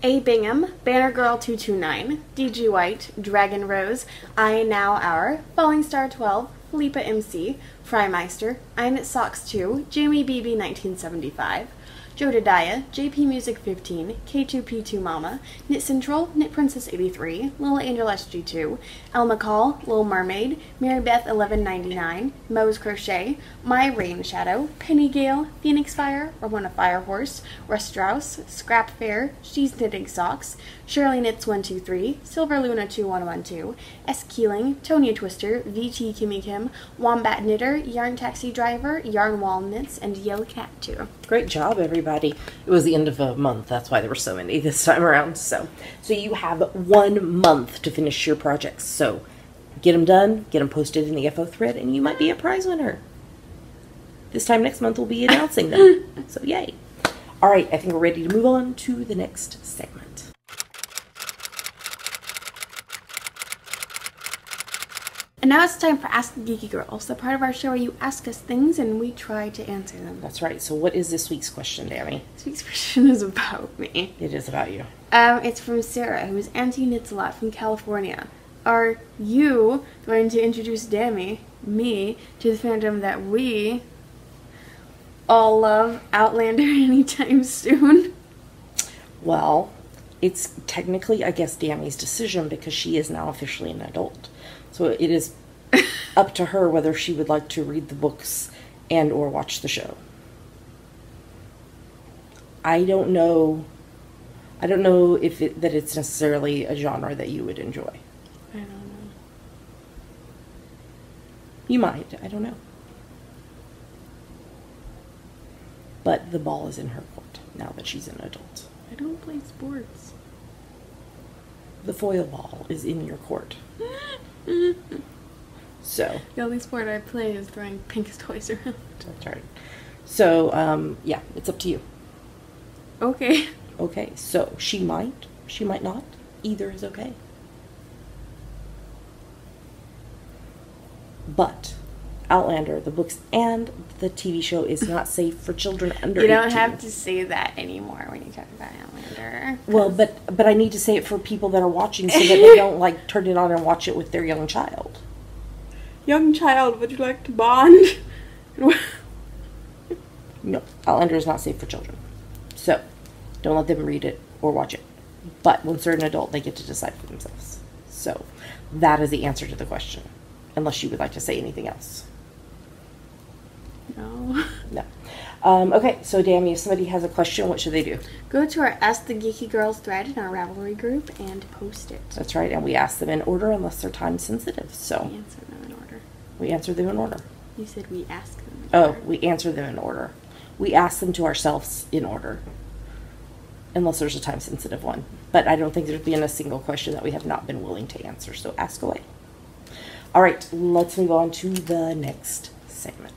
A. Bingham, Banner Girl 229, DG White, Dragon Rose, I Now Hour, Falling Star 12, Felipa MC, Frymeister, I Knit Socks 2, Jamie BB 1975, Jodadiah, JP Music 15, K2P2 Mama, Knit Central, Knit Princess 83, Little Angel SG2, El McCall, Little Mermaid, Mary Beth 1199, Moe's Crochet, My Rain Shadow, Penny Gale, Phoenix Fire, Ramona Firehorse, Russ Strauss, Scrap Fair, She's Knitting Socks, Shirley Knits 123, Silver Luna 2112, S. Keeling, Tonya Twister, VT Kimmy Kim, Wombat Knitter, Yarn Taxi Driver, Yarn Wall Knits, and Yellow Cat 2. Great job, everybody. It was the end of a month. That's why there were so many this time around. So you have 1 month to finish your projects. So get them done, get them posted in the FO thread, and you might be a prize winner. This time next month we'll be announcing them. So yay. All right, I think we're ready to move on to the next segment. And now it's time for Ask the Geeky Girls, the part of our show where you ask us things and we try to answer them. That's right. So what is this week's question, Dammy? This week's question is about me. It is about you. It's from Sarah, who is Auntie Knits a Lot from California. Are you going to introduce me, to the fandom that we all love, Outlander, anytime soon? Well, it's technically, I guess, Dammy's decision, because she is now officially an adult. So it is up to her whether she would like to read the books and or watch the show. I don't know if that it's necessarily a genre that you would enjoy. I don't know. You might. I don't know. But the ball is in her court now that she's an adult. I don't play sports. The foil ball is in your court. So the only sport I play is throwing pink toys around. That's right. So yeah, it's up to you. Okay. Okay, so she might not. Either is okay. But Outlander, the books and the TV show, is not safe for children under 18. You don't have to say that anymore when you talk about Outlander. Well, but I need to say it for people that are watching so that they don't turn it on and watch it with their young child. Young child, would you like to bond? No, Outlander is not safe for children. So don't let them read it or watch it. But once they're an adult, they get to decide for themselves. So that is the answer to the question. Unless you would like to say anything else. No. No. Okay, so Dammy, if somebody has a question, what should they do? Go to our Ask the Geeky Girls thread in our Ravelry group and post it. That's right, and we ask them in order unless they're time sensitive. So we answer them in order. We answer them in order. You said we ask them in order. Oh, we answer them in order. We ask them to ourselves in order. Unless there's a time sensitive one. But I don't think there's been a single question that we have not been willing to answer, so ask away. All right, let's move on to the next segment.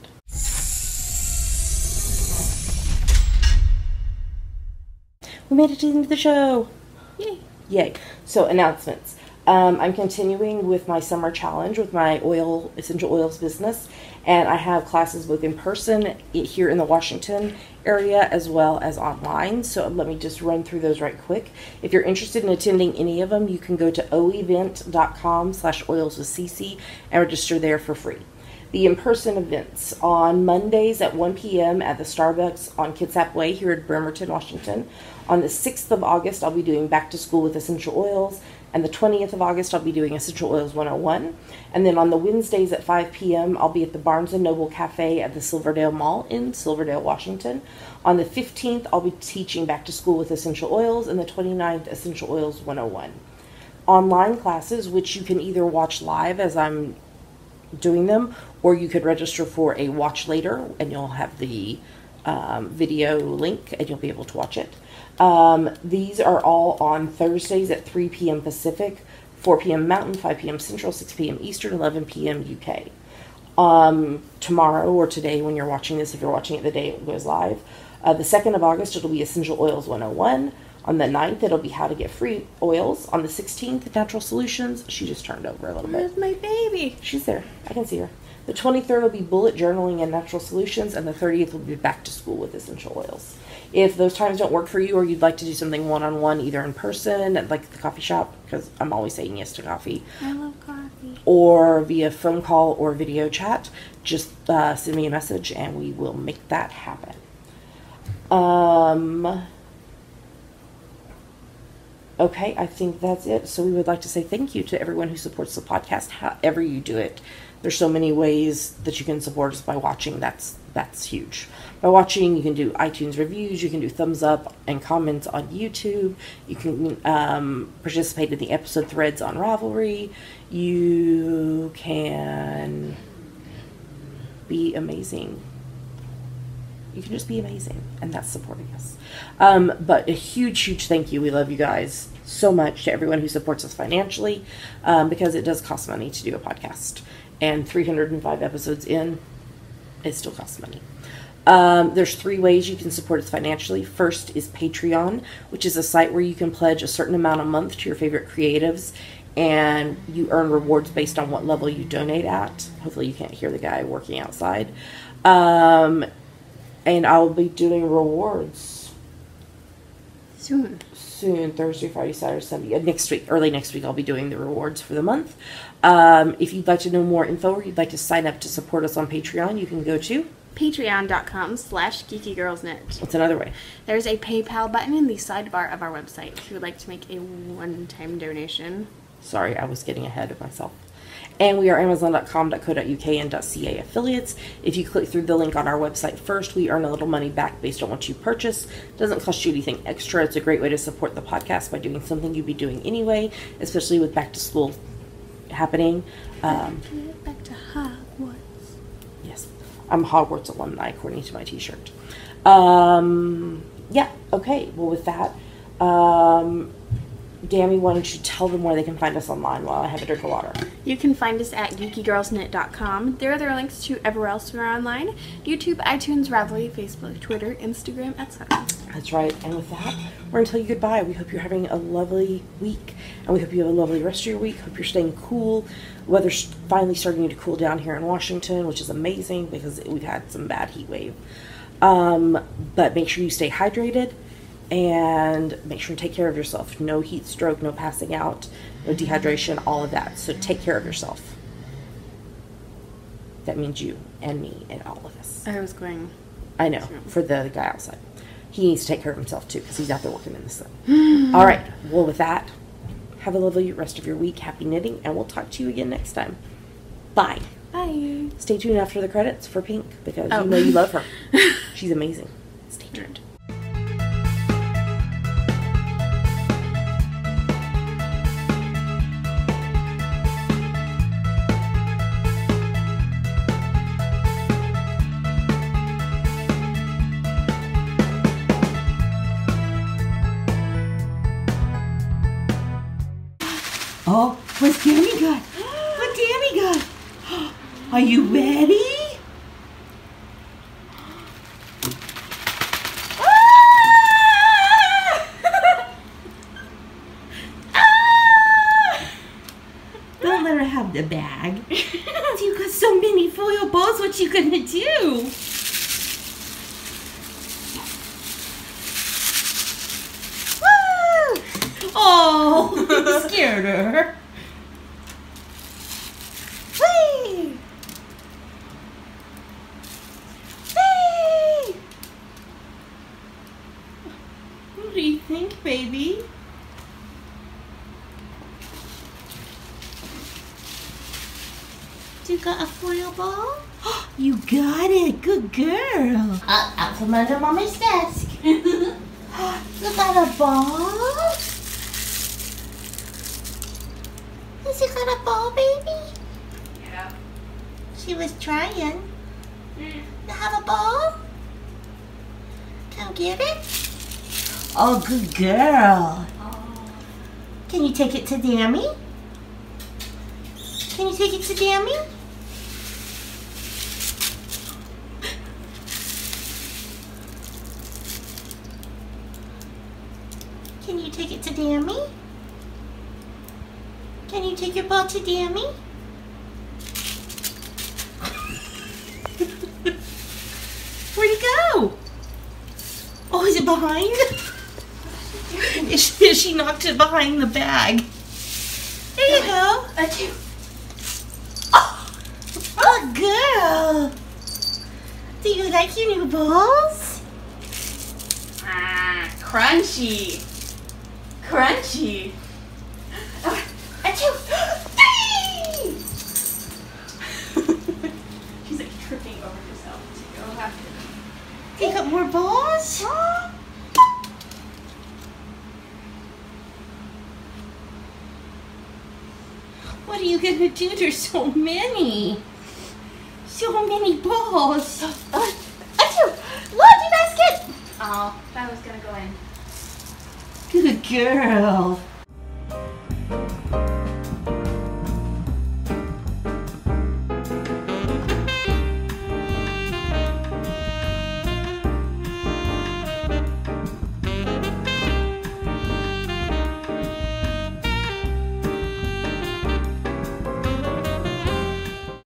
We made it to the end of the show. Yay. Yay. So, announcements. I'm continuing with my summer challenge with my essential oils business, and I have classes both in person here in the Washington area as well as online. So let me just run through those right quick. If you're interested in attending any of them, you can go to oevent.com/oilswithcc and register there for free. The in-person events on Mondays at 1 p.m. at the Starbucks on Kitsap Way here in Bremerton, Washington. On the 6th of August, I'll be doing Back to School with Essential Oils. And the 20th of August, I'll be doing Essential Oils 101. And then on the Wednesdays at 5 p.m., I'll be at the Barnes & Noble Cafe at the Silverdale Mall in Silverdale, Washington. On the 15th, I'll be teaching Back to School with Essential Oils, and the 29th, Essential Oils 101. Online classes, which you can either watch live as I'm doing them, or you could register for a watch later, and you'll have the video link, and you'll be able to watch it. These are all on Thursdays at 3 p.m. Pacific, 4 p.m. Mountain, 5 p.m. Central, 6 p.m. Eastern, 11 p.m. UK. Tomorrow or today when you're watching this, if you're watching it the day it goes live, the 2nd of August, it'll be Essential Oils 101. On the 9th, it'll be How to Get Free Oils. On the 16th, Natural Solutions. She just turned over a little bit. Where's my baby? She's there. I can see her. The 23rd will be Bullet Journaling and Natural Solutions, and the 30th will be Back to School with Essential Oils. If those times don't work for you, or you'd like to do something one-on-one, either in person at like the coffee shop, because I'm always saying yes to coffee. I love coffee. Or via phone call or video chat, just send me a message and we will make that happen. Okay, I think that's it. So we would like to say thank you to everyone who supports the podcast, however you do it. There's so many ways that you can support us by watching. That's huge. By watching, you can do iTunes reviews, you can do thumbs up and comments on YouTube, you can participate in the episode threads on Ravelry, you can be amazing. You can just be amazing, and that's supporting us. But a huge thank you. We love you guys so much, to everyone who supports us financially, because it does cost money to do a podcast. And 305 episodes in, it still costs money. There's 3 ways you can support us financially. First is Patreon, which is a site where you can pledge a certain amount a month to your favorite creatives, and you earn rewards based on what level you donate at. Hopefully you can't hear the guy working outside. And I'll be doing rewards Soon, Thursday, Friday, Saturday, Sunday. Early next week, I'll be doing the rewards for the month. If you'd like to know more info, or you'd like to sign up to support us on Patreon, you can go to patreon.com/geekygirlsnet. What's another way? There's a PayPal button in the sidebar of our website if you would like to make a one-time donation. Sorry, I was getting ahead of myself. And we are amazon.com.co.uk and .ca affiliates. If you click through the link on our website first, we earn a little money back based on what you purchase. It doesn't cost you anything extra. It's a great way to support the podcast by doing something you'd be doing anyway, especially with back to school happening. Back to Hogwarts. Yes, I'm a Hogwarts alumni according to my t-shirt. Yeah, okay. Well, with that, Dammy, why don't you tell them where they can find us online while I have a drink of water? You can find us at geekygirlsnet.com. There are links to everywhere else we're online: YouTube, iTunes, Ravelry, Facebook, Twitter, Instagram, etc. That's right. And with that, we're going to tell you goodbye. We hope you're having a lovely week, and we hope you have a lovely rest of your week. Hope you're staying cool. Weather's finally starting to cool down here in Washington, which is amazing because we've had some bad heat wave. But make sure you stay hydrated. And make sure to take care of yourself. No heat stroke, no passing out, no dehydration, all of that. So take care of yourself. That means you and me and all of us. I was going... I know, for the guy outside. He needs to take care of himself too, because he's out there working in the sun. All right, well with that, have a lovely rest of your week. Happy knitting, and we'll talk to you again next time. Bye. Bye. Stay tuned after the credits for Pink, because you know you love her. She's amazing. Stay tuned. Oh, what's Dammy got? What Dammy got? Are you ready? let her have the bag. You got so many foil balls. What you gonna do? Woo! Oh, you scared her. Whee! Whee! What do you think, baby? You got a foil ball? You got it. Good girl. Out from under Mommy's desk. You got a ball? Has you got a ball, baby? Yeah. She was trying. You have a ball? Come get it. Oh, good girl. Oh. Can you take it to Dammy? Can you take it to Dammy? Can you take it to Dammy? Can you take your ball to Dammy? Where'd it go? Oh, is it behind? She knocked it behind the bag. There you go. Oh, girl. Do you like your new balls? Crunchy. Crunchy. Achoo. She's like tripping over herself. You'll have to. You got more balls? What are you gonna do? There's so many. So many balls. Achoo! Laundry basket! Oh, that was gonna go in. Good girl.